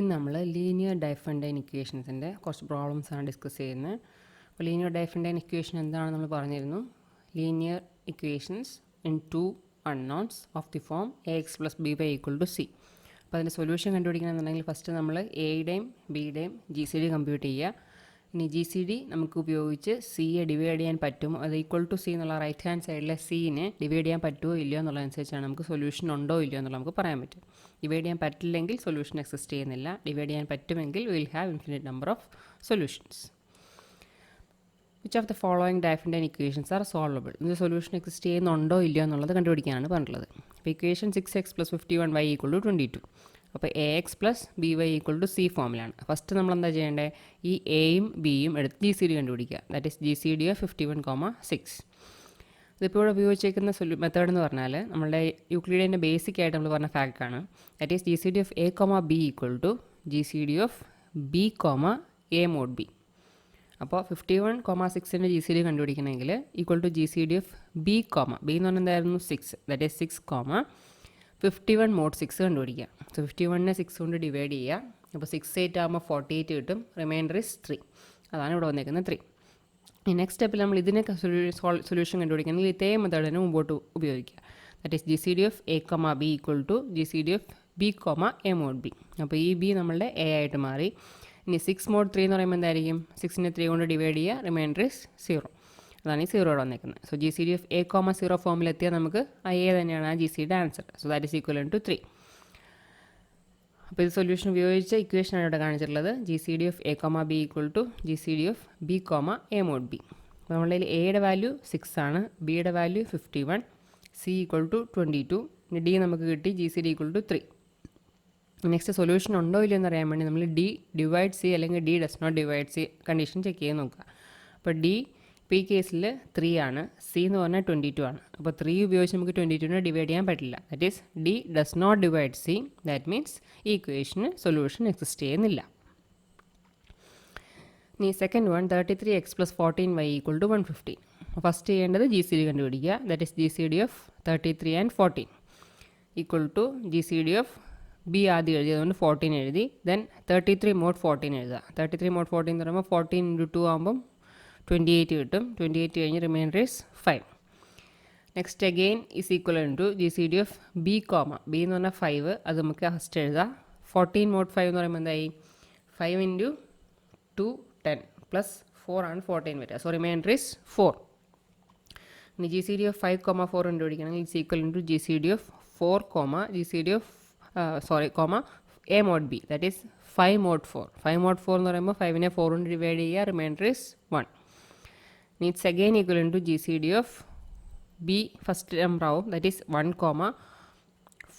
ഇന്ന് നമ്മൾ ലീനിയർ ഡൈഫൻഡൈൻ ഇക്വേഷൻസിൻ്റെ കുറച്ച് പ്രോബ്ലംസാണ് ഡിസ്കസ് ചെയ്യുന്നത്. അപ്പോൾ ലീനിയർ ഡൈഫൻഡൈൻ ഇക്വേഷൻ എന്താണെന്ന് നമ്മൾ പറഞ്ഞിരുന്നു. Linear equations in two unknowns of the form ax + by = c. അപ്പോൾ അതിൻ്റെ സൊല്യൂഷൻ കണ്ടുപിടിക്കണമെന്നുണ്ടെങ്കിൽ ഫസ്റ്റ് നമ്മൾ എയുടെയും ബിയുടെയും GCD കമ്പ്യൂട്ട് ചെയ്യുക. ഇനി GCD നമുക്ക് ഉപയോഗിച്ച് സിയെ ഡിവൈഡ് ചെയ്യാൻ പറ്റുമോ, അത് =c എന്നുള്ള റൈറ്റ് ഹാൻഡ് സൈഡിലെ സിനെ ഡിവൈഡ് ചെയ്യാൻ പറ്റുമോ ഇല്ലയോ എന്നുള്ളതനുസരിച്ചാണ് നമുക്ക് സൊല്യൂഷൻ ഉണ്ടോ ഇല്ലയോ എന്നുള്ളത് നമുക്ക് പറയാൻ പറ്റും. ഡിവൈഡ് ചെയ്യാൻ പറ്റില്ലെങ്കിൽ സൊല്യൂഷൻ എക്സിസ്റ്റ് ചെയ്യുന്നില്ല. ഡിവൈഡ് ചെയ്യാൻ പറ്റുമെങ്കിൽ will have infinite number of solutions. Which of the following Diophantine equations are solvable? ഇതിൻ്റെ സൊല്യൂഷൻ എക്സിസ്റ്റ് ചെയ്യുന്നുണ്ടോ ഇല്ലയോ എന്നുള്ളത് കണ്ടുപിടിക്കാനാണ് പറഞ്ഞിട്ടുള്ളത്. അപ്പോൾ ഇക്വേഷൻ 6x + 51y = 22. അപ്പോൾ ax + by = c ഫോമിലാണ്. ഫസ്റ്റ് നമ്മൾ എന്താ ചെയ്യേണ്ടത്? ഈ എയും ബിയും എടുത്ത് GCD കണ്ടുപിടിക്കുക. That is GCD of 51,6. ഇതിപ്പോൾ ഇവിടെ ഉപയോഗിച്ചിരിക്കുന്ന മെത്തേഡ് എന്ന് പറഞ്ഞാൽ നമ്മളുടെ യൂക്ലിഡിയൻ്റെ ബേസിക് ആയിട്ട് നമ്മൾ പറഞ്ഞ ഫാക്റ്റാണ്. That is GCD of a, b = GCD of b, a mod b. അപ്പോൾ 51,6ൻ്റെ GCD കണ്ടുപിടിക്കണമെങ്കിൽ =GCD of b എന്ന് പറഞ്ഞാൽ എന്തായിരുന്നു? 6. ദാറ്റ് ഈസ് 6, 51 mod 6 കണ്ടുപിടിക്കുക. സോ 51നെ 6 കൊണ്ട് ഡിവൈഡ് ചെയ്യുക. അപ്പോൾ 6 8 ആകുമ്പോൾ 48 കിട്ടും. Reminder is 3. അതാണ് ഇവിടെ വന്നേക്കുന്നത് 3. ഈ നെക്സ്റ്റ് സ്റ്റെപ്പിൽ നമ്മൾ ഇതിനൊക്കെ സൊല്യൂഷൻ കണ്ടുപിടിക്കണമെങ്കിൽ ഇതേ മെത്തേഡ് തന്നെ മുമ്പോട്ട് ഉപയോഗിക്കുക. That is GCD of a, b = GCD of b, a mod b. അപ്പോൾ ഈ ബി നമ്മളുടെ എ ആയിട്ട് മാറി. ഇനി 6 mod 3 എന്ന് പറയുമ്പോൾ എന്തായിരിക്കും? 6നെ 3 കൊണ്ട് ഡിവൈഡ് ചെയ്യുക. Remainder is 0. അതാണ് ഈ 0 ഇവിടെ വന്നേക്കുന്നത്. സോ GCD of a, 0 ഫോമിലെത്തിയാൽ നമുക്ക് a തന്നെയാണ് ആ GCD answer. So that is equal to 3. അപ്പോൾ ഇത് സൊല്യൂഷൻ ഉപയോഗിച്ച ഇക്വേഷനാണ് ഇവിടെ കാണിച്ചിട്ടുള്ളത്. GCD of a, b = GCD of b, a mod b. അപ്പോൾ നമ്മളുടെ എയുടെ വാല്യൂ 6 ആണ്, ബിയുടെ വാല്യൂ 51, c = 22, ഇനി ഡി നമുക്ക് കിട്ടി GCD = 3. നെക്സ്റ്റ് സൊല്യൂഷൻ ഉണ്ടോ ഇല്ലയോ എന്ന് അറിയാൻ വേണ്ടി നമ്മൾ ഡി ഡിവൈഡ് സി അല്ലെങ്കിൽ D does not divide C condition check ചെയ്ത് നോക്കുക. അപ്പോൾ ഡി ഇപ്പോൾ ഈ കേസിൽ 3 ആണ്, സി എന്ന് പറഞ്ഞാൽ 22 ആണ്. അപ്പോൾ 3 ഉപയോഗിച്ച് നമുക്ക് 22നെ ഡിവൈഡ് ചെയ്യാൻ പറ്റില്ല. That is D does not divide C. That means ഈ ഇക്വേഷന് സൊല്യൂഷൻ എക്സിസ്റ്റ് ചെയ്യുന്നില്ല. ഇനി second one 33x + 14y = 115. First ചെയ്യേണ്ടത് GCD കണ്ടുപിടിക്കുക. That is GCD of 33 and 14 = GCD of B ആദ്യം എഴുതി, അതുകൊണ്ട് 14 എഴുതി. ദെൻ 33 mod 14 എഴുതുക. 33 mod 14 എന്ന് പറയുമ്പോൾ 14 × 2 ആകുമ്പം 28 കിട്ടും. 28 കഴിഞ്ഞ് remainder is 5. Next again is equal to GCD of b, b എന്ന് പറഞ്ഞാൽ 5, അത് നമുക്ക് ഫസ്റ്റ് എഴുതാം. 14 mod 5 എന്ന് പറയുമ്പോൾ എന്തായി? 5 × 2 10 + 4 ആണ് 14 വരിക. So remainder is 4. ഇനി GCD of 5, 4 കണ്ടുപിടിക്കണമെങ്കിൽ it's equal to GCD of 4, GCD of a mod b. That is 5 mod 4. 5 mod 4 എന്ന് പറയുമ്പോൾ 5നെ 4 കൊണ്ട് ഡിവൈഡ് ചെയ്യുക. Remainder is 1. It's again equal to GCD of b first number ആവും. That is 1,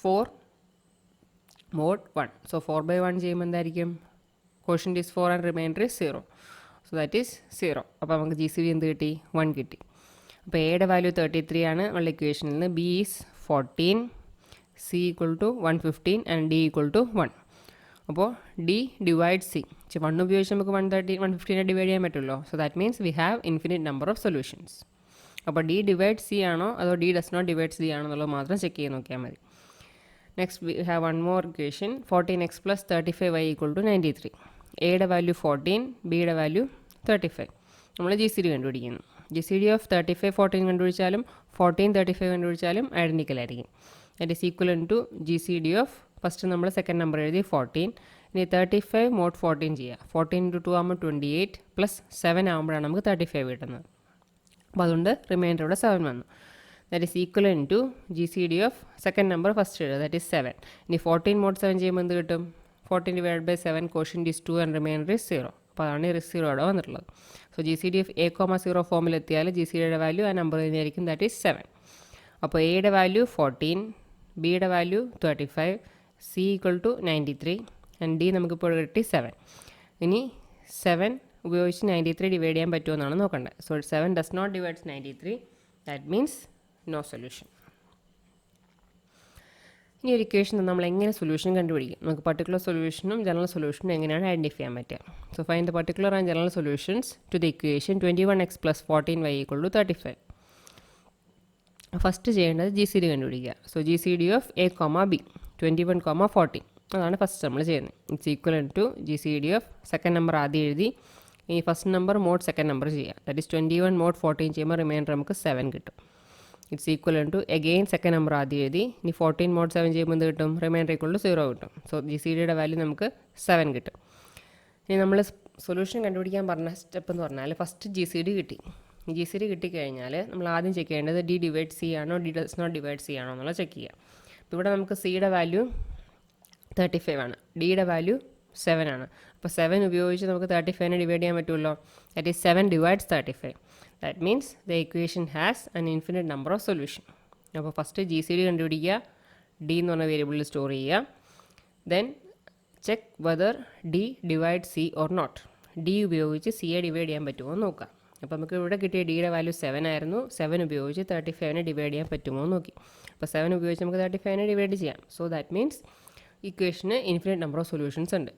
4 mod 1. So 4/1 ചെയ്യുമ്പോൾ എന്തായിരിക്കും? Quotient is 4 and remainder is 0. So that is 0. അപ്പോൾ നമുക്ക് GCD എന്ത് കിട്ടി? 1 കിട്ടി. അപ്പോൾ എയുടെ വാല്യൂ 33 ആണ് ഉള്ള ഇക്വേഷനിൽ നിന്ന്. B is 14, c = 115 and d = 1. അപ്പോൾ d ഡിവൈഡ് c. 1 ഉപയോഗിച്ച് നമുക്ക് 115നെ ഡിവൈഡ് ചെയ്യാൻ പറ്റുമല്ലോ. So that means we have infinite number of solutions. അപ്പോൾ d ഡിവൈഡ് c ആണോ അതോ d does not divide c ആണോ എന്നുള്ളത് മാത്രം ചെക്ക് ചെയ്ത് നോക്കിയാൽ മതി. Next we have one more equation 14x + 35y = 93. എയുടെ വാല്യൂ 14, ബിയുടെ വാല്യൂ 35. നമ്മൾ GCD കണ്ടുപിടിക്കുന്നു. GCD of 35, 14 കണ്ടുപിടിച്ചാലും 14, 35 കണ്ടുപിടിച്ചാലും ഐഡൻറ്റിക്കൽ ആയിരിക്കും. That is equal to GCD of first നമ്മൾ സെക്കൻഡ് നമ്പർ എഴുതി 14, ഇനി 35 mod 14 ചെയ്യുക. 14 × 2 ആകുമ്പോൾ 28 + 7 ആകുമ്പോഴാണ് നമുക്ക് 35 കിട്ടുന്നത്. അപ്പോൾ അതുകൊണ്ട് റിമൈൻഡർ ഇവിടെ 7 വന്നു. That is equal to GCD of second number first എഴുതുക. That is 7. ഇനി 14 mod 7 ചെയ്യുമ്പോൾ എന്ത് കിട്ടും? 14/7 quotient is 2 and remainder is 0. അപ്പോൾ അതാണ് ഈ 0 ഇവിടെ വന്നിട്ടുള്ളത്. സോ GCD of a, 0 ഫോമിലെത്തിയാൽ GCDയുടെ വാല്യൂ ആ നമ്പർ തന്നെയായിരിക്കും. That is 7. അപ്പോൾ എയുടെ വാല്യൂ 14, ബിയുടെ വാല്യൂ 35, c = 93 ആൻഡ് d നമുക്കിപ്പോൾ കിട്ടി 7. ഇനി 7 ഉപയോഗിച്ച് 93 ഡിവൈഡ് ചെയ്യാൻ പറ്റുമോ എന്നാണ് നോക്കേണ്ടത്. So 7 does not divides 93. That means no solution. ഇനി ഒരു ഇക്വേഷൻ നമ്മൾ എങ്ങനെ സൊല്യൂഷൻ കണ്ടുപിടിക്കും? നമുക്ക് പർട്ടിക്കുലർ സൊല്യൂഷനും ജനറൽ സൊല്യൂഷനും എങ്ങനെയാണ് ഐഡൻറ്റിഫൈ ചെയ്യാൻ പറ്റുക? So find the particular and general solutions to the equation 21x + 14y = 35. First ചെയ്യേണ്ടത് GCD കണ്ടുപിടിക്കുക. So GCD of a, b 21, 14. അതാണ് ഫസ്റ്റ് നമ്മൾ ചെയ്യുന്നത്. It's equal to GCD of second number ആദ്യം എഴുതി, ഇനി first number mod second number ചെയ്യാം. That is 21 mod 14 ചെയ്യുമ്പോൾ റിമൈൻഡർ നമുക്ക് 7 കിട്ടും. It's equal to again second number ആദ്യം എഴുതി, ഇനി 14 മോഡ് 7 ചെയ്യുമ്പോൾ എന്ത് കിട്ടും? റിമൈൻഡർ ഈക്വൽ ടു 0 കിട്ടും. സോ GCDയുടെ വാല്യൂ നമുക്ക് 7 കിട്ടും. ഇനി നമ്മൾ സൊല്യൂഷൻ കണ്ടുപിടിക്കാൻ പറഞ്ഞ സ്റ്റെപ്പ് എന്ന് പറഞ്ഞാൽ ഫസ്റ്റ് GCD കിട്ടി. GCD കിട്ടിക്കഴിഞ്ഞാൽ നമ്മൾ ആദ്യം ചെക്ക് ചെയ്യേണ്ടത് D ഡിവൈഡ് C ആണോ D does not divide C ആണോ എന്നുള്ളത് ചെക്ക് ചെയ്യാം. അപ്പോൾ ഇവിടെ നമുക്ക് സിയുടെ വാല്യൂ 35 ആണ്, ഡിയുടെ വാല്യൂ 7 ആണ്. അപ്പോൾ 7 ഉപയോഗിച്ച് നമുക്ക് 35നെ ഡിവൈഡ് ചെയ്യാൻ പറ്റുമല്ലോ. That is 7 divides 35. That means the equation has an infinite number of solution. അപ്പോൾ ഫസ്റ്റ് GCD കണ്ടുപിടിക്കുക, D എന്ന് പറഞ്ഞ വേരിയബിളിൽ സ്റ്റോർ ചെയ്യുക. Then check whether D divide C or not. D ഉപയോഗിച്ച് സിയെ ഡിവൈഡ് ചെയ്യാൻ പറ്റുമോ എന്ന് നോക്കാം. അപ്പോൾ നമുക്ക് ഇവിടെ കിട്ടിയ ഡിയുടെ വാല്യൂ 7 ആയിരുന്നു. 7 ഉപയോഗിച്ച് 35നെ ഡിവൈഡ് ചെയ്യാൻ പറ്റുമോ എന്ന് നോക്കി. അപ്പോൾ 7 ഉപയോഗിച്ച് നമുക്ക് 35നെ ഡിവൈഡ് ചെയ്യാം. സോ ദാറ്റ് മീൻസ് ഇക്വേഷന് ഇൻഫിനിറ്റ് നമ്പർ ഓഫ് സൊല്യൂഷൻസ് ഉണ്ട്.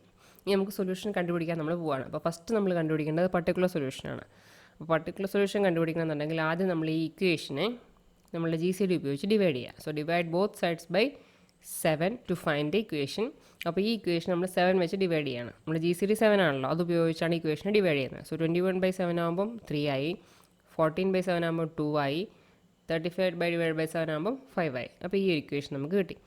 ഇനി നമുക്ക് സൊല്യൂഷൻ കണ്ടുപിടിക്കാൻ നമ്മൾ പോവുകയാണ്. അപ്പോൾ ഫസ്റ്റ് നമ്മൾ കണ്ടുപിടിക്കേണ്ടത് പർട്ടിക്കുലർ സൊല്യൂഷനാണ്. അപ്പോൾ പർട്ടിക്കുലർ സൊല്യൂഷൻ കണ്ടുപിടിക്കണമെന്നുണ്ടെങ്കിൽ ആദ്യം നമ്മൾ ഈ ഇക്വേഷനെ നമ്മളുടെ GCD ഉപയോഗിച്ച് ഡിവൈഡ് ചെയ്യുക. So divide both sides by 7 to find the equation. അപ്പോൾ ഈ ഇക്വേഷൻ നമ്മൾ 7 വെച്ച് ഡിവൈഡ് ചെയ്യണം. നമ്മൾ GCD 7 ആണല്ലോ, അത് ഉപയോഗിച്ചാണ് ഇക്വേഷനെ ഡിവൈഡ് ചെയ്യുന്നത്. സോ 21/7 ആകുമ്പം 3 ആയി, 14/7 ആകുമ്പോൾ 2 ആയി, 35/7 ആകുമ്പം 5 ആയി. അപ്പോൾ ഈ ഒരു ഇക്വേഷൻ നമുക്ക് കിട്ടി.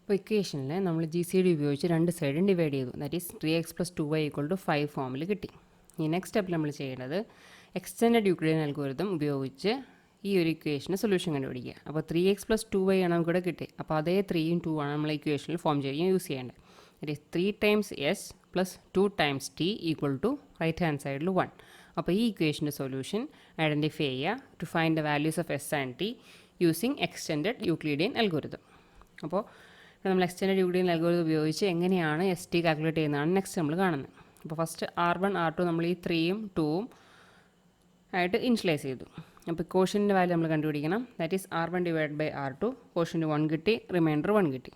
അപ്പോൾ ഇക്വേഷനിൽ നമ്മൾ GCD ഉപയോഗിച്ച് രണ്ട് സൈഡും ഡിവൈഡ് ചെയ്തു. ദാറ്റ് ഈസ് 3x + 2y = 5 ഫോമിൽ കിട്ടി. ഈ നെക്സ്റ്റ് സ്റ്റെപ്പിൽ നമ്മൾ ചെയ്യേണ്ടത് എക്സ്റ്റെൻഡഡ് യൂക്ലിഡിയൻ അൽഗോരിതം ഉപയോഗിച്ച് ഈ ഒരു ഇക്വേഷന് സൊല്യൂഷൻ കണ്ടുപിടിക്കുക. അപ്പോൾ 3x + 2y ആണ് നമുക്കിവിടെ കിട്ടി. അപ്പോൾ അതേ 3ഉം 2 ആണ് നമ്മൾ ഇക്വേഷനിൽ ഫോം ചെയ്യാൻ യൂസ് ചെയ്യേണ്ടത്. That is 3 times s + 2 times t = right hand സൈഡിൽ 1. അപ്പോൾ ഈ ഇക്വേഷൻ്റെ സൊല്യൂഷൻ ഐഡൻറ്റിഫൈ ചെയ്യുക to find the values of s and t using extended Euclidean algorithm. അപ്പോൾ നമ്മൾ എക്സ്റ്റെൻഡഡ് യൂക്ലിഡിയൻ അൽഗോരിതം ഉപയോഗിച്ച് എങ്ങനെയാണ് ST കാൽക്കുലേറ്റ് ചെയ്യുന്നതാണ് നെക്സ്റ്റ് നമ്മൾ കാണുന്നത്. അപ്പോൾ ഫസ്റ്റ് R1 R2 നമ്മൾ ഈ 3ഉം 2ഉം ആയിട്ട് ഇനിഷ്യലൈസ് ചെയ്തു. അപ്പോൾ കോഷ്യൻ്റെ വാല്യൂ നമ്മൾ കണ്ടുപിടിക്കണം. That is R1 / R2. Quotient 1 കിട്ടി, റിമൈൻഡർ 1 കിട്ടി.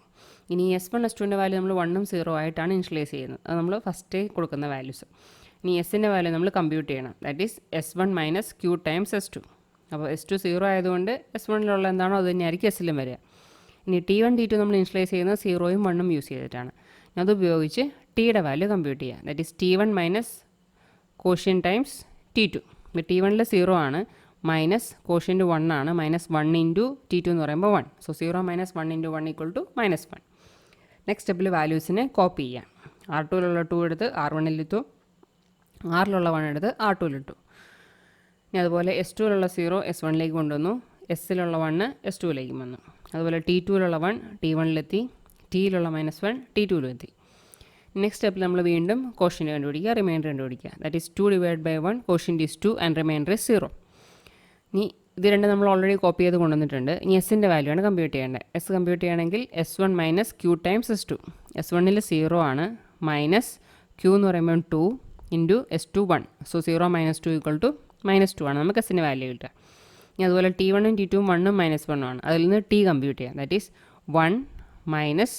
ഇനി S1 S2ൻ്റെ വാല്യൂ നമ്മൾ 1ഉം 0 ആയിട്ടാണ് ഇനിഷ്യലൈസ് ചെയ്യുന്നത്. അത് നമ്മൾ ഫസ്റ്റ് കൊടുക്കുന്ന വാല്യൂസ്. ഇനി എസിൻ്റെ വാല്യൂ നമ്മൾ കമ്പ്യൂട്ട് ചെയ്യണം. That is S1 - Q times S2. അപ്പോൾ S2 0 ആയതുകൊണ്ട് S1ലുള്ള എന്താണോ അത് തന്നെയായിരിക്കും എസിലും വരിക. ഇനി T1 T2 നമ്മൾ ഇനിഷ്യലൈസ് ചെയ്യുന്നത് 0ഉം 1ഉം യൂസ് ചെയ്തിട്ടാണ്. അത് ഉപയോഗിച്ച് ടിയുടെ വാല്യൂ കമ്പ്യൂട്ട് ചെയ്യുക. That is T1 - quotient times T2. ഇപ്പോൾ T1ൽ 0 ആണ്, മൈനസ് കോഷ്യൻ്റ് 1 ആണ്, -1 × T2 എന്ന് പറയുമ്പോൾ 1. സോ 0 - 1 × 1 = -1. നെക്സ്റ്റ് സ്റ്റെപ്പിൽ വാല്യൂസിനെ കോപ്പി ചെയ്യാം. R2ലുള്ള 2 എടുത്ത് R1ലിട്ടു, Rലുള്ള 1 എടുത്ത് R2ലിട്ടു. ഇനി അതുപോലെ S2ലുള്ള 0 S1ലേക്ക് കൊണ്ടുവന്നു, Sലുള്ള 1 S2ലേക്ക് വന്നു. അതുപോലെ T2ലുള്ള 1 T1ലെത്തി, Tയിലുള്ള -1 T2ലെത്തി. നെക്സ്റ്റ് സ്റ്റെപ്പിൽ നമ്മൾ വീണ്ടും കോഷ്യൻ്റ് കണ്ടുപിടിക്കുക, റിമൈൻഡർ കണ്ടുപിടിക്കുക. That is 2 / 1, quotient is 2 and remainder is 0. ഇനി ഇത് രണ്ടും നമ്മൾ ഓൾറെഡി കോപ്പി ചെയ്ത് കൊണ്ടുവന്നിട്ടുണ്ട്. ഇനി എസിൻ്റെ വാല്യൂ ആണ് കമ്പ്യൂട്ട് ചെയ്യേണ്ടത്. എസ് കമ്പ്യൂട്ട് ചെയ്യണമെങ്കിൽ S1 - Q times S2. S1ൽ 0 ആണ്, മൈനസ് Q എന്ന് പറയുമ്പോൾ 2 × S2 1. സോ 0 - 2 = -2 ആണ് നമുക്ക് എസിൻ്റെ വാല്യൂ കിട്ടുക. ഇനി അതുപോലെ T1ഉം T2ഉം 1ഉം -1 ആണ്. അതിൽ നിന്ന് T കമ്പ്യൂട്ട് ചെയ്യാം. That is 1 minus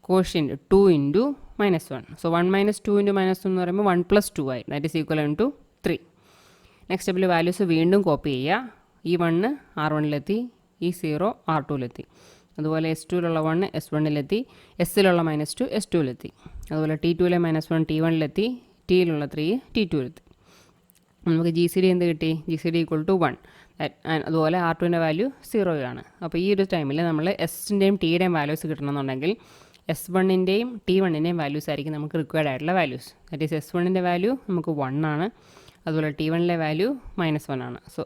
quotient 2 × -1. So 1 - 2 × -1 എന്ന് പറയുമ്പോൾ 1 + 2 ആയി. That is equal to 3. Next സ്റ്റെപ്പിൽ വാല്യൂസ് വീണ്ടും കോപ്പി ചെയ്യുക. ഈ 1 R1ലെത്തി, ഈ 0 R2ലെത്തി. അതുപോലെ S2ലുള്ള 1 S1ലെത്തി, എസിലുള്ള -2 S2ലെത്തി. അതുപോലെ T2ലെ -1 T1ലെത്തി, Tയിലുള്ള 3 T2ലെത്തി. നമുക്ക് GCD എന്ത് കിട്ടി? GCD = 1. അതുപോലെ R2ൻ്റെ വാല്യൂ 0 ആണ്. അപ്പോൾ ഈ ഒരു ടൈമിൽ നമ്മൾ എസിൻ്റെയും ടിയുടെയും വാല്യൂസ് കിട്ടണമെന്നുണ്ടെങ്കിൽ S1ൻ്റെയും T1ൻ്റെയും വാല്യൂസ് ആയിരിക്കും നമുക്ക് റിക്വയർഡ് ആയിട്ടുള്ള വാല്യൂസ്. ദാറ്റ് ഈസ് S1ൻ്റെ വാല്യൂ നമുക്ക് 1 ആണ്, അതുപോലെ T1ലെ വാല്യൂ -1 ആണ്. So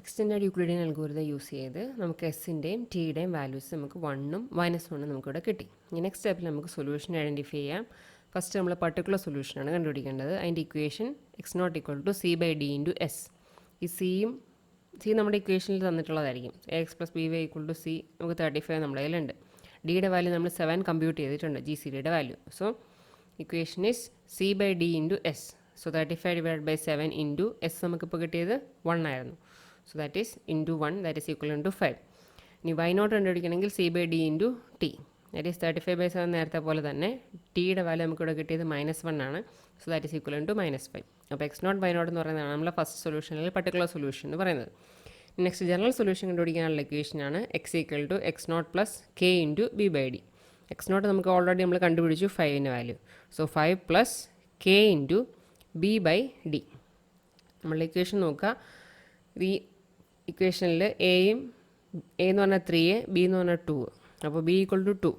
extended Euclidean algorithm use ചെയ്ത് നമുക്ക് എസിൻ്റെയും ടിയുടെയും വാല്യൂസ് നമുക്ക് 1ഉം -1ഉം നമുക്കിവിടെ കിട്ടി. ഈ നെക്സ്റ്റ് സ്റ്റെപ്പിൽ നമുക്ക് സൊല്യൂഷൻ ഐഡൻറ്റിഫൈ ചെയ്യാം. ഫസ്റ്റ് നമ്മൾ പർട്ടിക്കുലർ സൊല്യൂഷനാണ് കണ്ടുപിടിക്കേണ്ടത്. അതിൻ്റെ ഇക്വേഷൻ x0 = C/D × S. ഈ C നമ്മുടെ ഇക്വേഷനിൽ തന്നിട്ടുള്ളതായിരിക്കും. AX + BY = C. നമുക്ക് 35 നമ്മുടെ കയ്യിലുണ്ട്. ഡിയുടെ വാല്യൂ നമ്മൾ 7 കമ്പ്യൂട്ട് ചെയ്തിട്ടുണ്ട്, GCDയുടെ value. So equation is C/D × S. So 35 / 7 × S നമുക്കിപ്പോൾ കിട്ടിയത് 1 ആയിരുന്നു. So that is × 1, that is equal to 5. ഇനി y0 കണ്ടുപിടിക്കണമെങ്കിൽ C/D × T. That is 35/7 നേരത്തെ പോലെ തന്നെ. ടിയുടെ വാല്യൂ നമുക്കിവിടെ കിട്ടിയത് -1 ആണ്. So that is equal to -5. അപ്പോൾ x0 y0 എന്ന് പറയുന്നതാണ് നമ്മളെ ഫസ്റ്റ് സൊല്യൂഷനിൽ പർട്ടിക്കുലർ സൊല്യൂഷൻ എന്ന് പറയുന്നത്. നെക്സ്റ്റ് ജനറൽ സൊല്യൂഷൻ കണ്ടുപിടിക്കാനുള്ള ഇക്വേഷനാണ് x equal to x not plus k into b by d. X not നമുക്ക് ഓൾറെഡി നമ്മൾ കണ്ടുപിടിച്ചു 5ൻ്റെ value. So 5 plus k into b by d. നമ്മളുടെ ഇക്വേഷൻ നോക്കുക. ഈ ഇക്വേഷനിൽ എ എന്ന് പറഞ്ഞാൽ 3, ബി എന്ന് പറഞ്ഞാൽ 2. അപ്പോൾ B equal to 2.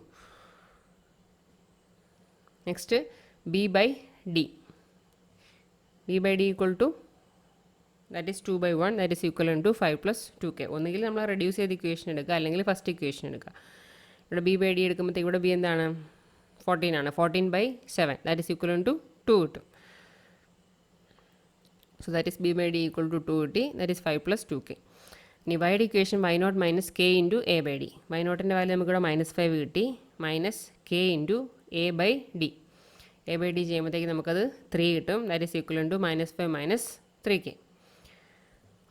Next B by D. B by D equal to that is 2/1, that is equal to 5 plus 2k. ഒന്നുകിൽ നമ്മൾ റെഡ്യൂസ് ചെയ്ത് ഇക്വേഷൻ എടുക്കുക, അല്ലെങ്കിൽ ഫസ്റ്റ് ഇക്വേഷൻ എടുക്കുക. ഇവിടെ ബി ബൈ ഡി എടുക്കുമ്പോഴത്തേക്ക് ഇവിടെ ബി എന്താണ്? 14 ആണ്. 14/7, ദാറ്റ് ഈസ് ഈക്വൽ ടു 2 കിട്ടും. So that is b by D equal to 2 കിട്ടി. That is 5 plus 2k. ഇനി വൈഡ് equation y not minus k into a by d. Y നോട്ടിൻ്റെ വാല്യൂ നമുക്കിവിടെ -5 കിട്ടി. Minus k into a by d. A by d ചെയ്യുമ്പോഴത്തേക്ക് നമുക്കത് 3 കിട്ടും. That is equal to -5 minus 3k.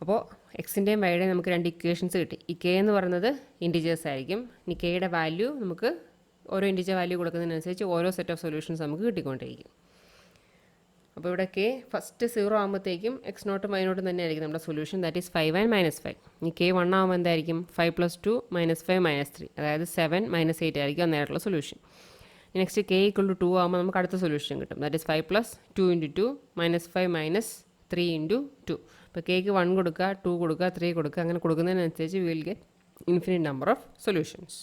അപ്പോൾ എക്സിൻ്റെയും വൈയുടെയും നമുക്ക് 2 ഇക്വേഷൻസ് കിട്ടി. ഈ കെ എന്ന് പറയുന്നത് ഇൻറ്റിജേഴ്സ് ആയിരിക്കും. ഇനി കെയുടെ വാല്യൂ നമുക്ക് ഓരോ ഇൻറ്റിജർ വാല്യൂ കൊടുക്കുന്നതിനനുസരിച്ച് ഓരോ സെറ്റ് ഓഫ് സൊല്യൂഷൻസ് നമുക്ക് കിട്ടിക്കൊണ്ടിരിക്കും. അപ്പോൾ ഇവിടെ കെ ഫസ്റ്റ് 0 ആകുമ്പോഴത്തേക്കും എക്സ് നോട്ടും വൈ നോട്ടും തന്നെ ആയിരിക്കും നമ്മുടെ സൊല്യൂഷൻ. That is 5 and -5. ഇനി കെ 1 ആകുമ്പോൾ എന്തായിരിക്കും? 5 പ്ലസ് 2 -5 -3, അതായത് 7 -8 ആയിരിക്കും അന്നേരമുള്ള solution. Next k equal to 2 ആകുമ്പോൾ നമുക്ക് അടുത്ത സൊല്യൂഷൻ കിട്ടും. That is 5 plus 2 into 2 -5 -3 into 2. ഇപ്പോൾ കേക്ക് 1 കൊടുക്കുക, 2 കൊടുക്കുക, 3 കൊടുക്കുക. അങ്ങനെ കൊടുക്കുന്നതിനനുസരിച്ച് will get infinite number of solutions.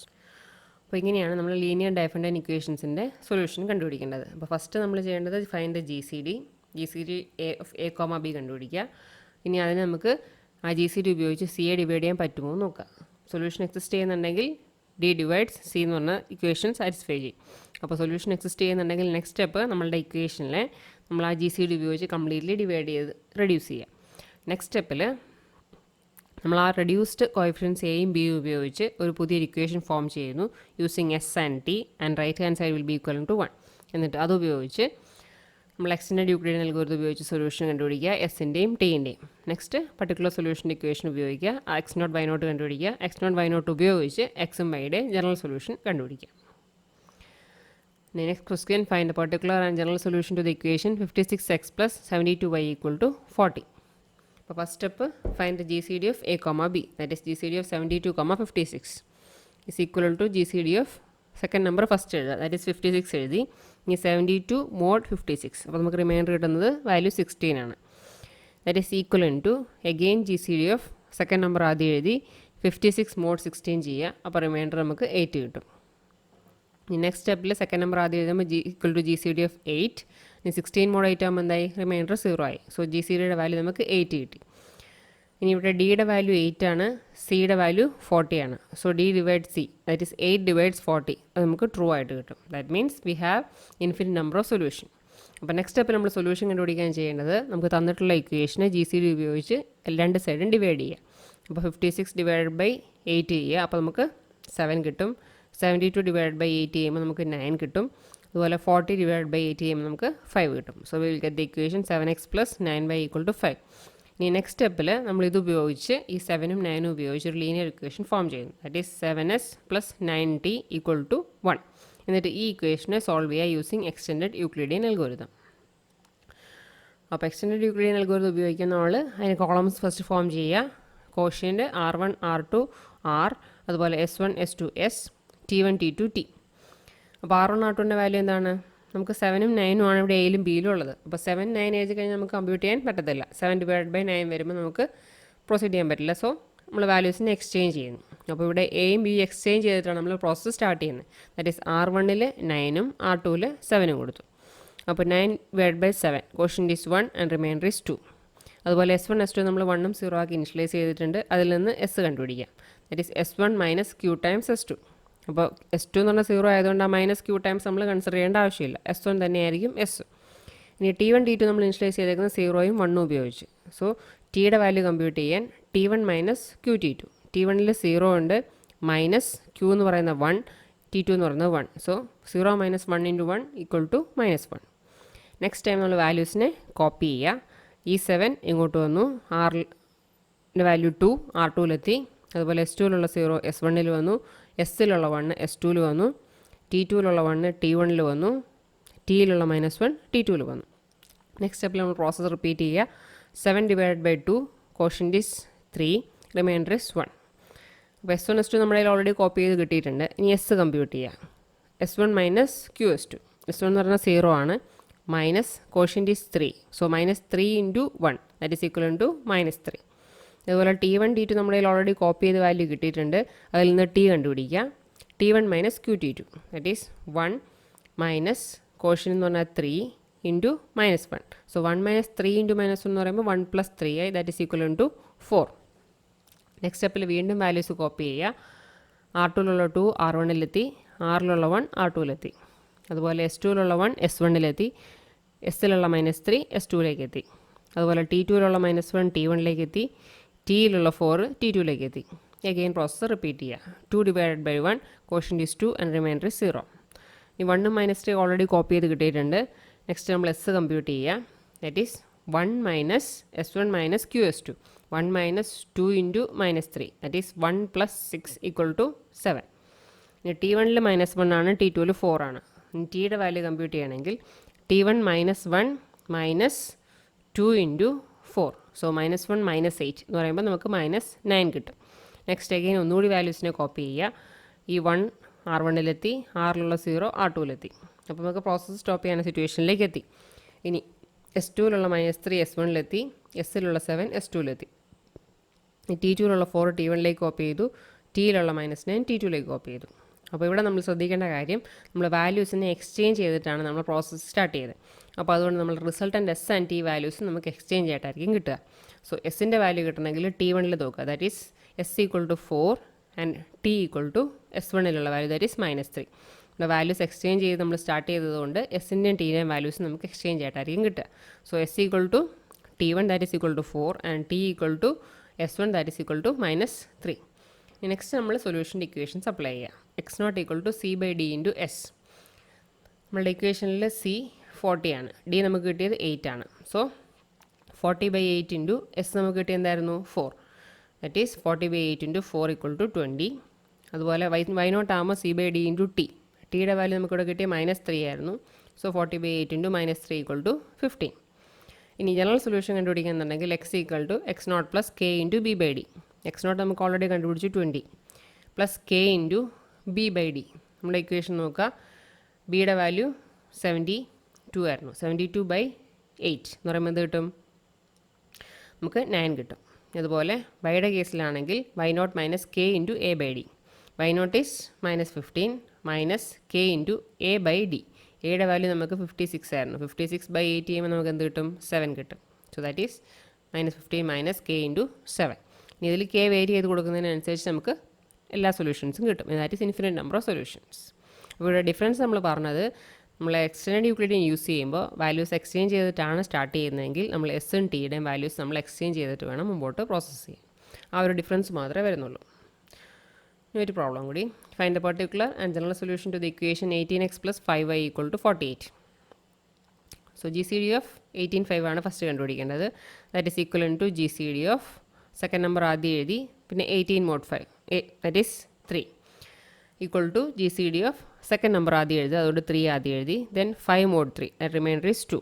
അപ്പോൾ ഇങ്ങനെയാണ് നമ്മൾ ലീനിയർ ഡൈഫറൻറ്റ് ഇക്വേഷൻസിൻ്റെ സൊല്യൂഷൻ കണ്ടുപിടിക്കേണ്ടത്. അപ്പോൾ ഫസ്റ്റ് നമ്മൾ ചെയ്യേണ്ടത് find the GCD of A comma B കണ്ടുപിടിക്കുക. ഇനി അതിന് നമുക്ക് ആ GCD ഉപയോഗിച്ച് സിയെ ഡിവൈഡ് ചെയ്യാൻ പറ്റുമോ എന്ന് നോക്കാം. സൊല്യൂഷൻ എക്സിസ്റ്റ് ചെയ്യുന്നുണ്ടെങ്കിൽ ഡി ഡിവൈഡ്സ് സി എന്ന് പറഞ്ഞ ഇക്വേഷൻ സാറ്റിസ്ഫൈ ചെയ്യും. അപ്പോൾ സൊല്യൂഷൻ എക്സിസ്റ്റ് ചെയ്യുന്നുണ്ടെങ്കിൽ നെക്സ്റ്റ് സ്റ്റെപ്പ് നമ്മളുടെ ഇക്വേഷനിലെ നമ്മൾ ആ GCD ഉപയോഗിച്ച് കംപ്ലീറ്റ്ലി ഡിവൈഡ് ചെയ്ത് റെഡ്യൂസ് ചെയ്യുക. നെക്സ്റ്റ് സ്റ്റെപ്പിൽ നമ്മൾ ആ റെഡ്യൂസ്ഡ് കോഎഫിഷ്യൻസ് എയും ബിയും ഉപയോഗിച്ച് ഒരു പുതിയൊരു ഇക്വേഷൻ ഫോം ചെയ്യുന്നു using S and T, and right hand side will be equal to 1. എന്നിട്ട് അതുപയോഗിച്ച് നമ്മൾ എക്സിൻ്റെ യൂക്ലിഡിയൻ അൽഗോരിതം ഉപയോഗിച്ച് സൊല്യൂഷൻ കണ്ടുപിടിക്കുക, എസിൻ്റെയും ടിൻ്റെയും. നെക്സ്റ്റ് പർട്ടിക്കുലർ സൊല്യൂഷൻ്റെ ഇക്വേഷൻ ഉപയോഗിക്കുക, എക്സ് നോട്ട് വൈ നോട്ട് കണ്ടുപിടിക്കുക. എക്സ് നോട്ട് വൈ നോട്ട് ഉപയോഗിച്ച് എക്സും വൈയുടെ ജനറൽ സൊല്യൂഷൻ കണ്ടുപിടിക്കുക. Next question, find the particular and general solution to the equation 56x plus 72y equal to 40. അപ്പോൾ first step find the GCD of A comma B, that is GCD of 72,56 is equal to GCD of second number first എഴുതുക, that is 56 എഴുതി. ഇനി 72 mod 56. അപ്പോൾ നമുക്ക് reminder കിട്ടുന്നത് value 16 ആണ്. That is equal to again GCD of second number ആദ്യം എഴുതി 56 mod 16 ചെയ്യുക. അപ്പോൾ റിമൈൻഡർ നമുക്ക് 8 കിട്ടും. ഇനി നെക്സ്റ്റ് സ്റ്റെപ്പിൽ സെക്കൻഡ് നമ്പർ ആദ്യം എഴുതുമ്പോൾ ഈക്വൽ ടു GCD ഓഫ് 8. ഇനി 16 mod 8 ആകുമ്പോൾ എന്തായി? റിമൈൻഡർ 0 ആയി. സോ GCDയുടെ വാല്യൂ നമുക്ക് 8 കിട്ടി. ഇനി ഇവിടെ ഡിയുടെ വാല്യൂ 8 ആണ്, സിയുടെ വാല്യൂ 40 ആണ്. So D divide C, that is 8 divides 40. അത് നമുക്ക് ട്രൂ ആയിട്ട് കിട്ടും. That means we have infinite number of solution. അപ്പോൾ നെക്സ്റ്റ് സ്റ്റെപ്പിൽ നമ്മൾ സൊല്യൂഷൻ കണ്ടുപിടിക്കാൻ ചെയ്യേണ്ടത് നമുക്ക് തന്നിട്ടുള്ള ഇക്വേഷനെ GCD ഉപയോഗിച്ച് രണ്ട് സൈഡും ഡിവൈഡ് ചെയ്യുക. അപ്പോൾ 56 ഡിവൈഡ് ബൈ 8 ചെയ്യുക. അപ്പോൾ നമുക്ക് 7 കിട്ടും. 72 ഡിവൈഡ് ബൈ 8 ചെയ്യുമ്പോൾ നമുക്ക് 9 കിട്ടും. അതുപോലെ 40 ഡിവൈഡ് ബൈ 8 ചെയ്യുമ്പോൾ നമുക്ക് 5 കിട്ടും. So we will get the equation 7x plus 9y equal to 5. ഇനി നെക്സ്റ്റ് സ്റ്റെപ്പിൽ നമ്മൾ ഇത് ഉപയോഗിച്ച് ഈ 7ഉം 9ഉം ഉപയോഗിച്ച് ഒരു ലീനിയർ ഇക്വേഷൻ ഫോം ചെയ്യുന്നു, that is 7s plus 9t equal to 1. എന്നിട്ട് ഈ ഇക്വേഷനെ സോൾവ് ചെയ്യുക യൂസിങ് എക്സ്റ്റെൻഡഡ് യൂക്ലിഡിയൻ അൽഗോരിതം. അപ്പോൾ എക്സ്റ്റെൻഡഡ് യൂക്ലിഡിയൻ അൽഗോരിതം ഉപയോഗിക്കുന്ന നമ്മൾ അതിന് കോളംസ് ഫസ്റ്റ് ഫോം ചെയ്യുക. കോഷ്യൻ്റ് R1 R2 R, അതുപോലെ S1 S2 S, T1 T2 T. അപ്പോൾ R1 R2ൻ്റെ വാല്യൂ എന്താണ്? നമുക്ക് 7ഉം 9ഉം ആണ് ഇവിടെ എയിലും ബിയിലും ഉള്ളത്. അപ്പോൾ 7 9 എഴുതി കഴിഞ്ഞാൽ നമുക്ക് കമ്പ്യൂട്ട് ചെയ്യാൻ പറ്റത്തില്ല. 7 ഡിവൈഡ് ബൈ 9 വരുമ്പോൾ നമുക്ക് പ്രൊസീഡ് ചെയ്യാൻ പറ്റില്ല. സോ നമ്മൾ വാല്യൂസിനെ എക്സ്ചേഞ്ച് ചെയ്യുന്നു. അപ്പോൾ ഇവിടെ എയും ബി എക്സ്ചേഞ്ച് ചെയ്തിട്ടാണ് നമ്മൾ പ്രോസസ്സ് സ്റ്റാർട്ട് ചെയ്യുന്നത്. ദാറ്റ് ഈസ് R1ൽ 9ഉം R2ൽ 7ഉം കൊടുത്തു. അപ്പോൾ 9 divide by 7, quotient is 1 and remainder is 2. അതുപോലെ S1 S2 നമ്മൾ 1ഉം 0 ആക്കി ഇനിഷ്യലൈസ് ചെയ്തിട്ടുണ്ട്. അതിൽ നിന്ന് S കണ്ടുപിടിക്കാം. That is S1 minus Q times S2. അപ്പോൾ S2 എന്ന് പറഞ്ഞാൽ 0 ആയതുകൊണ്ട് ആ മൈനസ് Q ടൈംസ് നമ്മൾ കൺസിഡർ ചെയ്യേണ്ട ആവശ്യമില്ല. S1 തന്നെയായിരിക്കും S. ഇനി T1 T2 നമ്മൾ ഇനിഷ്യലൈസ് ചെയ്തേക്കുന്നത് 0ഉം 1ഉം ഉപയോഗിച്ച്. സോ ടിയുടെ വാല്യൂ കമ്പ്യൂട്ട് ചെയ്യാൻ T1 മൈനസ് Q T2. T1ൽ 0 ഉണ്ട്, മൈനസ് Q എന്ന് പറയുന്ന 1, T2 എന്ന് പറയുന്നത് 1. So 0 minus 1 into 1 equal to -1. Next time നമ്മൾ വാല്യൂസിനെ കോപ്പി ചെയ്യുക. ഈ 7 ഇങ്ങോട്ട് വന്നു, R-ൻ്റെ വാല്യൂ 2 R2ലെത്തി. അതുപോലെ S2ലുള്ള 0 S1ൽ വന്നു, എസ്സിലുള്ള 1 S2ൽ വന്നു, T2ലുള്ള 1 T1ൽ വന്നു, ടിയിലുള്ള -1 T2ൽ വന്നു. നെക്സ്റ്റ് സ്റ്റെപ്പിൽ നമ്മൾ പ്രോസസ്സ് റിപ്പീറ്റ് ചെയ്യുക. 7 divide by 2, quotient is 3 remainder is 1. അപ്പോൾ S1 S2 നമ്മളതിൽ ഓൾറെഡി കോപ്പി ചെയ്ത് കിട്ടിയിട്ടുണ്ട്. ഇനി എസ് കമ്പ്യൂട്ട് ചെയ്യുക. S1 minus QS2. S1 എന്ന് പറഞ്ഞാൽ 0 ആണ്, minus quotient is 3. So -3 × 1 that is equal to -3. അതുപോലെ T1 T2 നമ്മളതിൽ ഓൾറെഡി കോപ്പി ചെയ്ത് വാല്യൂ കിട്ടിയിട്ടുണ്ട്. അതിൽ നിന്ന് T കണ്ടുപിടിക്കുക. T1 minus QT2 that is 1 minus quotient എന്ന് പറഞ്ഞാൽ 3 × -1. സോ 1 - 3 × -1 എന്ന് പറയുമ്പോൾ 1 + 3 ആയി, that is equal to 4. Next സ്റ്റെപ്പിൽ വീണ്ടും വാല്യൂസ് കോപ്പി ചെയ്യുക. R2ലുള്ള 2 R1ലെത്തി, Rലുള്ള 1 R2ലെത്തി. അതുപോലെ S2ലുള്ള 1 S1ലെത്തി, Sലുള്ള -3 S2ലേക്ക് എത്തി. അതുപോലെ T2ലുള്ള -1 T1ലേക്ക് എത്തി, Tയിലുള്ള 4 T2ലേക്ക് എത്തി. അഗെയിൻ പ്രോസസ്സ് റിപ്പീറ്റ് ചെയ്യുക. 2 / 1 quotient is 2 and remainder is 0. ഈ 1 -3 ഓൾറെഡി കോപ്പി ചെയ്ത് കിട്ടിയിട്ടുണ്ട്. നെക്സ്റ്റ് നമ്മൾ S കമ്പ്യൂട്ട് ചെയ്യുക. That is 1 minus S1 minus QS2. 1 minus 2 × -3 that is 1 + 6 = 7. ഇനി T1ൽ -1 ആണ്, T2ൽ 4 ആണ്. ഇനി Tയുടെ വാല്യൂ കമ്പ്യൂട്ട് ചെയ്യണമെങ്കിൽ T1 -1 മൈനസ് 2 × 4. സോ -1 -8 എന്ന് പറയുമ്പോൾ നമുക്ക് -9 കിട്ടും. നെക്സ്റ്റ് അഗെയിൻ ഒന്നുകൂടി വാല്യൂസിനെ കോപ്പി ചെയ്യുക. ഈ 1 R1ലെത്തി, Rലുള്ള 0 R2ലെത്തി. അപ്പോൾ നമുക്ക് പ്രോസസ്സ് സ്റ്റോപ്പ് ചെയ്യുന്ന സിറ്റുവേഷനിലേക്ക് എത്തി. ഇനി S2ലുള്ള -3 S1ലെത്തി, Sലുള്ള 7 S2ലെത്തി. T2ലുള്ള 4 T1ലേക്ക് കോപ്പി ചെയ്തു, Tയിലുള്ള -9 T2ലേക്ക് കോപ്പി ചെയ്തു. അപ്പോൾ ഇവിടെ നമ്മൾ ശ്രദ്ധിക്കേണ്ട കാര്യം, നമ്മൾ വാല്യൂസിനെ എക്സ്ചേഞ്ച് ചെയ്തിട്ടാണ് നമ്മൾ പ്രോസസ്സ് സ്റ്റാർട്ട് ചെയ്തത്. അപ്പോൾ അതുകൊണ്ട് നമ്മൾ resultant S and T values നമുക്ക് എക്സ്ചേഞ്ച് ആയിട്ടായിരിക്കും കിട്ടുക. സോ എസിൻ്റെ വാല്യൂ കിട്ടണമെങ്കിൽ T1ൽ നോക്കുക, that is S = 4 and T = S1ലുള്ള വാല്യൂ ദാറ്റ് ഈസ് -3. നമ്മുടെ വാല്യൂസ് എക്സ്ചേഞ്ച് ചെയ്ത് നമ്മൾ സ്റ്റാർട്ട് ചെയ്തതുകൊണ്ട് എസിൻ്റെയും Tയുടെയും വാല്യൂസ് നമുക്ക് എക്സ്ചേഞ്ച് ആയിട്ടായിരിക്കും കിട്ടുക. So S = T1 that is = 4 and T = S1 that is = -3. Next നമ്മൾ സൊല്യൂഷൻ്റെ ഇക്വേഷൻസ് അപ്ലൈ ചെയ്യുക. x0 = C/D × S. നമ്മളുടെ ഇക്വേഷനിൽ C 40 ആണ്, D നമുക്ക് കിട്ടിയത് 8 ആണ്. സോ 40/8 × S നമുക്ക് കിട്ടിയത് എന്തായിരുന്നു? 4. That is 40/8 × 4 = 20. അതുപോലെ y0 ആകുമ്പോൾ C/D × T. Tയുടെ വാല്യൂ നമുക്കിവിടെ കിട്ടിയ -3 ആയിരുന്നു. സോ 40/8 × -3 = 15. ഇനി general solution കണ്ടുപിടിക്കുന്നുണ്ടെങ്കിൽ x = x0 + k × B/D. x0 നമുക്ക് ഓൾറെഡി കണ്ടുപിടിച്ചു 20 + k × B/D. നമ്മുടെ ഇക്വേഷൻ നോക്കുക. ബിയുടെ വാല്യൂ 72 ആയിരുന്നു. 72/8 എന്ന് പറയുമ്പോൾ എന്ത് കിട്ടും? നമുക്ക് 9 കിട്ടും. അതുപോലെ വൈയുടെ കേസിലാണെങ്കിൽ y0 - k × A/D. y0 is -15 - k × A/D. എയുടെ വാല്യൂ നമുക്ക് 56 ആയിരുന്നു. 56/8 ചെയ്യുമ്പോൾ നമുക്ക് എന്ത് കിട്ടും? 7 കിട്ടും. So that is -15 - k × 7. ഇനി ഇതിൽ k വേരി ചെയ്ത് കൊടുക്കുന്നതിനനുസരിച്ച് നമുക്ക് എല്ലാ സൊല്യൂഷൻസും കിട്ടും. That is infinite number of solutions. അപ്പോൾ ഇവിടെ ഡിഫറൻസ് നമ്മൾ പറഞ്ഞത്, നമ്മൾ എക്സ്റ്റൻഡ് യൂക്ലിഡിയൻ യൂസ് ചെയ്യുമ്പോൾ വാല്യൂസ് എക്സ്ചേഞ്ച് ചെയ്തിട്ടാണ് സ്റ്റാർട്ട് ചെയ്യുന്നതെങ്കിൽ നമ്മൾ എസും ടിയുടെയും വാല്യൂസ് നമ്മൾ എക്സ്ചേഞ്ച് ചെയ്തിട്ട് വേണം മുമ്പോട്ട് പ്രോസസ്സ് ചെയ്യാൻ. ആ ഒരു ഡിഫറൻസ് മാത്രമേ വരുന്നുള്ളൂ. ഇനി ഒരു പ്രോബ്ലം കൂടി. Find the particular and general solution to the equation 18x + 5y = 48. So GCD of 18 5 ആണ് ഫസ്റ്റ് കണ്ടുപിടിക്കേണ്ടത്. That is equal to GCD of second number ആദ്യം എഴുതി, പിന്നെ 18 mod 5 that is 3 equal to GCD of second number ആദ്യം എഴുതി, അതുകൊണ്ട് 3 ആദ്യം എഴുതി, then 5 mod 3 that remainder is 2.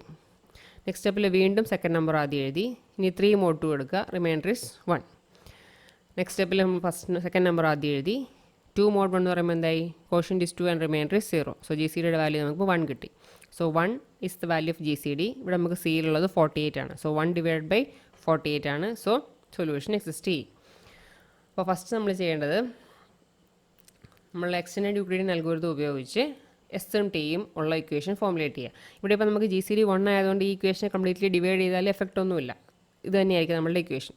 Next സ്റ്റെപ്പിൽ വീണ്ടും സെക്കൻഡ് നമ്പർ ആദ്യം എഴുതി, ഇനി 3 mod 2 എടുക്കുക, റിമൈൻഡർ ഈസ് 1. നെക്സ്റ്റ് സ്റ്റെപ്പിൽ നമ്മൾ സെക്കൻഡ് നമ്പർ ആദ്യം എഴുതി, 2 mod 1 എന്ന് പറയുമ്പോൾ എന്തായി? Quotient is 2 and remainder is 0. So GCDയുടെ വാല്യൂ നമുക്ക് 1 കിട്ടി. So 1 is the value of GCD. ഇവിടെ നമുക്ക് സിയിലുള്ളത് 48 ആണ്. സോ 1 / 48 ആണ്. സോ സൊല്യൂഷൻ എക്സിസ്റ്റ് ചെയ്യും. അപ്പോൾ ഫസ്റ്റ് നമ്മൾ ചെയ്യേണ്ടത്, നമ്മൾ എക്സ്റ്റൻഡ് യൂക്ലിഡിയൻ അൽഗോരിതം ഉപയോഗിച്ച് എസും ടിയും ഉള്ള ഇക്വേഷൻ ഫോർമുലേറ്റ് ചെയ്യുക. ഇവിടെ ഇപ്പോൾ നമുക്ക് GCD 1 ആയതുകൊണ്ട് ഈ ഇക്വേഷനെ കംപ്ലീറ്റ്ലി ഡിവൈഡ് ചെയ്താൽ എഫക്റ്റ് ഒന്നുമില്ല. ഇത് തന്നെയായിരിക്കും നമ്മളുടെ ഇക്വേഷൻ.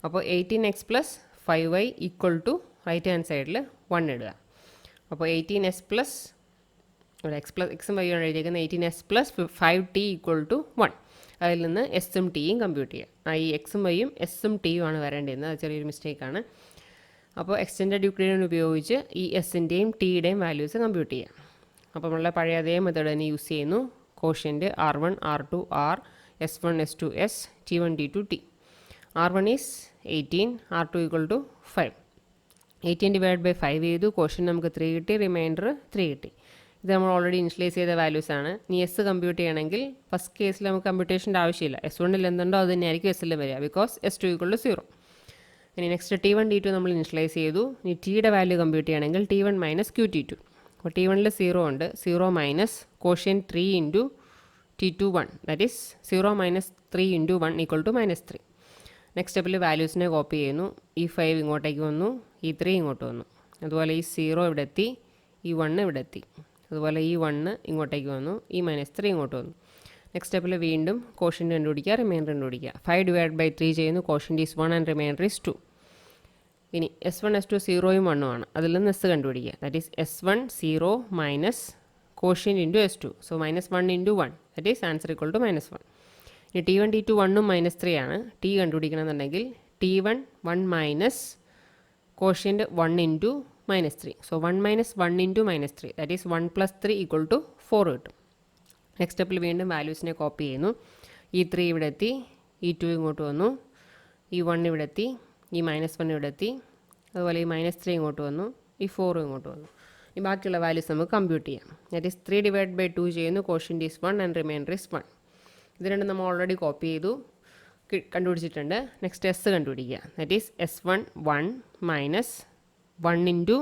അപ്പോൾ 18x + 5y = റൈറ്റ് ഹാൻഡ് സൈഡിൽ 1 ഇടുക. അപ്പോൾ 18s പ്ലസ് എക്സും വൈ ആണ് എഴുതിയിരിക്കുന്നത്. 18s + 5t = 1. അതിൽ നിന്ന് എസും ടിയും കമ്പ്യൂട്ട് ചെയ്യുക. ഈ എക്സും വൈയും എസും ടിയും ആണ് വരേണ്ടിയിരുന്നത്. അത് ചെറിയൊരു മിസ്റ്റേക്കാണ്. അപ്പോൾ എക്സ്റ്റൻഡഡ് യൂക്ലിഡിയൻ ഉപയോഗിച്ച് ഈ എസിൻ്റെയും ടിയുടെയും വാല്യൂസ് കമ്പ്യൂട്ട് ചെയ്യാം. അപ്പോൾ നമ്മളുടെ പഴയ അതേ മെത്തേഡ് തന്നെ യൂസ് ചെയ്യുന്നു. Quotient R1 R2 R, S1 S2 S, T1 T2 T. R1 is 18, R2 = 5. 18 / 5 ചെയ്തു, കോഷ്യൻ നമുക്ക് 3 കിട്ടി, റിമൈൻഡർ 3 കിട്ടി. ഇത് നമ്മൾ ഓൾറെഡി ഇനിഷ്യലൈസ് ചെയ്ത വാല്യൂസ് ആണ്. ഇനി എസ് കമ്പ്യൂട്ട് ചെയ്യണമെങ്കിൽ ഫസ്റ്റ് കേസിൽ നമുക്ക് കമ്പ്യൂട്ടേഷൻ്റെ ആവശ്യമില്ല. S1ൽ എന്തുണ്ടോ അത് തന്നെയായിരിക്കും എസിൽ വരിക, ബിക്കോസ് S2 = 0. ഇനി നെക്സ്റ്റ് T1 T2 നമ്മൾ ഇനിഷ്യലൈസ് ചെയ്തു. ഇനി ടിയുടെ വാല്യൂ കമ്പ്യൂട്ട് ചെയ്യണമെങ്കിൽ T1 മൈനസ് QT2. അപ്പോൾ T1ൽ 0 ഉണ്ട്, 0 minus quotient 3 into T2 1, that is 0 minus 3 into 1 equal to -3. Next സ്റ്റെപ്പിൽ വാല്യൂസിനെ കോപ്പി ചെയ്യുന്നു. ഈ 5 ഇങ്ങോട്ടേക്ക് വന്നു, ഈ 3 ഇങ്ങോട്ട് വന്നു. അതുപോലെ ഈ 0 ഇവിടെ എത്തി, ഈ 1 ഇവിടെ എത്തി. അതുപോലെ ഈ 1 ഇങ്ങോട്ടേക്ക് വന്നു, ഈ -3 ഇങ്ങോട്ട് വന്നു. നെക്സ്റ്റ് സ്റ്റെപ്പിൽ വീണ്ടും കോഷ്യൻ്റ് കണ്ടുപിടിക്കുക, റിമൈൻഡർ കണ്ടുപിടിക്കുക. 5 ഡിവൈഡ് ബൈ 3 ചെയ്യുന്നു, quotient is 1 and remainder is 2. ഇനി S1 S2 0യും 1ഉം ആണ്. അതിൽ നിന്ന് S കണ്ടുപിടിക്കുക, that is S1 0 minus quotient into S2. So -1 into 1, that is answer equal to -1. ഇനി T1 T2 1ഉം -3 ആണ്. T കണ്ടുപിടിക്കണമെന്നുണ്ടെങ്കിൽ T1 1 minus quotient 1 into -3. So 1 minus 1 into -3, that is 1 plus 3 equal to 4 കിട്ടും. Next സ്റ്റെപ്പിൽ വീണ്ടും വാല്യൂസിനെ copy ചെയ്യുന്നു. ഈ 3 ഇവിടെ എത്തി, ഈ 2 ഇങ്ങോട്ട് വന്നു, ഈ 1 ഇവിടെ എത്തി, ഈ -1 ഇവിടെ എത്തി. അതുപോലെ ഈ -3 ഇങ്ങോട്ട് വന്നു, ഈ 4 ഇങ്ങോട്ട് വന്നു. ഈ ബാക്കിയുള്ള വാല്യൂസ് നമുക്ക് കമ്പ്യൂട്ട് ചെയ്യാം. ദാറ്റ് ഈസ് 3 ഡിവൈഡ് ബൈ 2 ചെയ്യുന്നു, quotient is 1 and remainder is 1. ഇത് രണ്ടും നമ്മൾ ഓൾറെഡി കോപ്പി ചെയ്തു, കണ്ടുപിടിച്ചിട്ടുണ്ട്. നെക്സ്റ്റ് S കണ്ടുപിടിക്കുക, that is S1 1 minus 1 into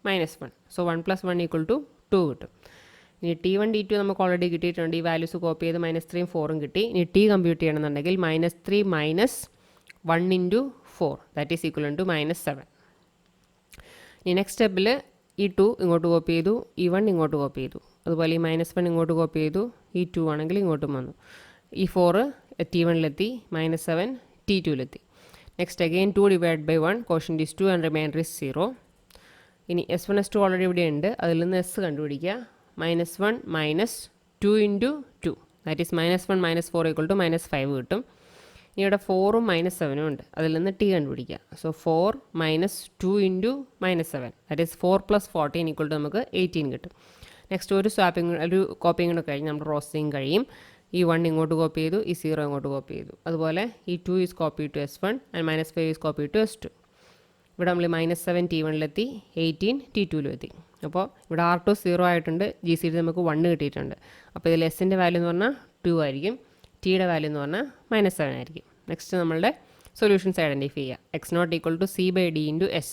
-1. So 1 plus 1 equal to 2 കിട്ടും. ഇനി T1 T2 നമുക്ക് ഓൾറെഡി കിട്ടിയിട്ടുണ്ട്. ഈ വാല്യൂസ് കോപ്പി ചെയ്ത് -3ഉം 4ഉം കിട്ടി. ഇനി T കമ്പ്യൂട്ട് ചെയ്യണമെന്നുണ്ടെങ്കിൽ -3 minus 1 into 4, that is equal to -7. ഇനി നെക്സ്റ്റ് സ്റ്റെപ്പിൽ ഈ 2 ഇങ്ങോട്ട് കോപ്പി ചെയ്തു, ഈ 1 ഇങ്ങോട്ട് കോപ്പി ചെയ്തു. അതുപോലെ ഈ -1 ഇങ്ങോട്ട് കോപ്പി ചെയ്തു, ഈ 2 ആണെങ്കിൽ ഇങ്ങോട്ടും വന്നു. ഈ 4 T1ലെത്തി, -7 T2ലെത്തി. Next again 2 divide by 1, quotient is 2 and remainder is 0. ഇനി S1 S2 ഓൾറെഡി ഇവിടെ ഉണ്ട്, അതിൽ നിന്ന് S കണ്ടുപിടിക്കുക. -1 minus 2 into 2, that is -1 minus 4 equal to -5 കിട്ടും. ഇനി ഇവിടെ 4ഉം -7ഉം ഉണ്ട്, അതിൽ നിന്ന് T കണ്ടുപിടിക്കുക. So 4 minus 2 into -7, that is 4 plus 14 equal to നമുക്ക് 18 കിട്ടും. നെക്സ്റ്റ് ഒരു കോപ്പിയും കൂടെ കഴിഞ്ഞ് നമ്മുടെ പ്രോസസ്സിങ് കഴിയും. ഈ 1 ഇങ്ങോട്ട് കോപ്പി ചെയ്തു, ഈ 0 ഇങ്ങോട്ട് കോപ്പി ചെയ്തു. അതുപോലെ ഈ 2 is copy to S1 and -5 is copy to S2. ഇവിടെ നമ്മൾ -7 T1ലെത്തി, 18 T2ലും എത്തി. അപ്പോൾ ഇവിടെ R2 0 ആയിട്ടുണ്ട്, GCD നമുക്ക് 1 കിട്ടിയിട്ടുണ്ട്. അപ്പോൾ ഇതിൽ Sൻ്റെ വാല്യൂ എന്ന് പറഞ്ഞാൽ 2 ആയിരിക്കും, Tയുടെ വാല്യൂ എന്ന് പറഞ്ഞാൽ -7 ആയിരിക്കും. നെക്സ്റ്റ് നമ്മളുടെ സൊല്യൂഷൻസ് ഐഡൻറ്റിഫൈ ചെയ്യുക. X0 equal to C/D into S.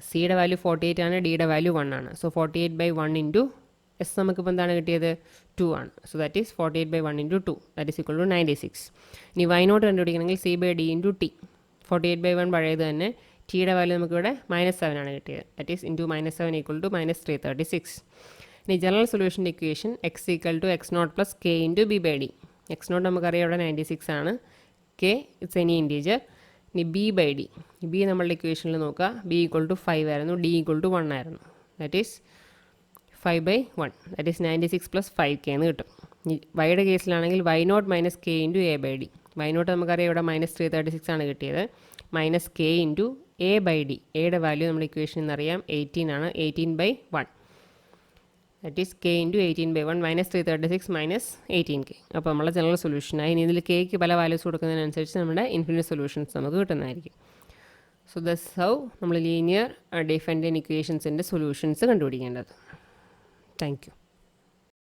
സിയുടെ വാല്യൂ 48 ആണ്, ഡിയുടെ വാല്യൂ 1 ആണ്. സോ 48/1 ഇൻറ്റു S നമുക്കിപ്പോൾ എന്താണ് കിട്ടിയത്? 2 ആണ്. So that is 48/1 into 2, that is equal to 96. ഇനി Y0 കണ്ടുപിടിക്കണമെങ്കിൽ C/D ഇൻറ്റു T. 48/1 പഴയത് തന്നെ. ടിയുടെ വാല്യൂ നമുക്കിവിടെ -7 ആണ് കിട്ടിയത്, that is into -7 equal to -336. ഇനി ജനറൽ സൊല്യൂഷൻ്റെ equation X equal to X0 plus K into B/D. X0 നമുക്കറിയാം ഇവിടെ 96 ആണ്, K ഇറ്റ്സ് എനി ഇൻറ്റീജർ. ഇനി B/D, B നമ്മളുടെ ഇക്വേഷനിൽ നോക്കുക. B ഈക്വൽ ടു 5 ആയിരുന്നു, D ഈക്വൽ ടു 1 ആയിരുന്നു, that is 5/1, that is 96 plus 5K എന്ന് കിട്ടും. ഇനി വൈയുടെ കേസിലാണെങ്കിൽ Y0 minus K into A/D. Y0 നമുക്കറിയാം ഇവിടെ -336 ആണ് കിട്ടിയത്, മൈനസ് K ഇൻറ്റു A/D. എയുടെ വാല്യൂ നമ്മുടെ ഇക്വേഷനിൽ നിന്ന് അറിയാം 18 ആണ്, 18/1, that is K into 18/1 -336 minus 18K. അപ്പോൾ നമ്മളെ ജനറൽ സൊല്യൂഷനായി. ഇനി ഇതിൽ Kക്ക് പല വാല്യൂസ് കൊടുക്കുന്നതിനനുസരിച്ച് നമ്മുടെ ഇൻഫിനിറ്റ് സൊല്യൂഷൻസ് നമുക്ക് കിട്ടുന്നതായിരിക്കും. സോ ദസ് ഹൗ നമ്മൾ ലീനിയർ ഡിഫറൻഷ്യൽ ഇക്വേഷൻസിൻ്റെ സൊല്യൂഷൻസ് കണ്ടുപിടിക്കേണ്ടത്. Thank you.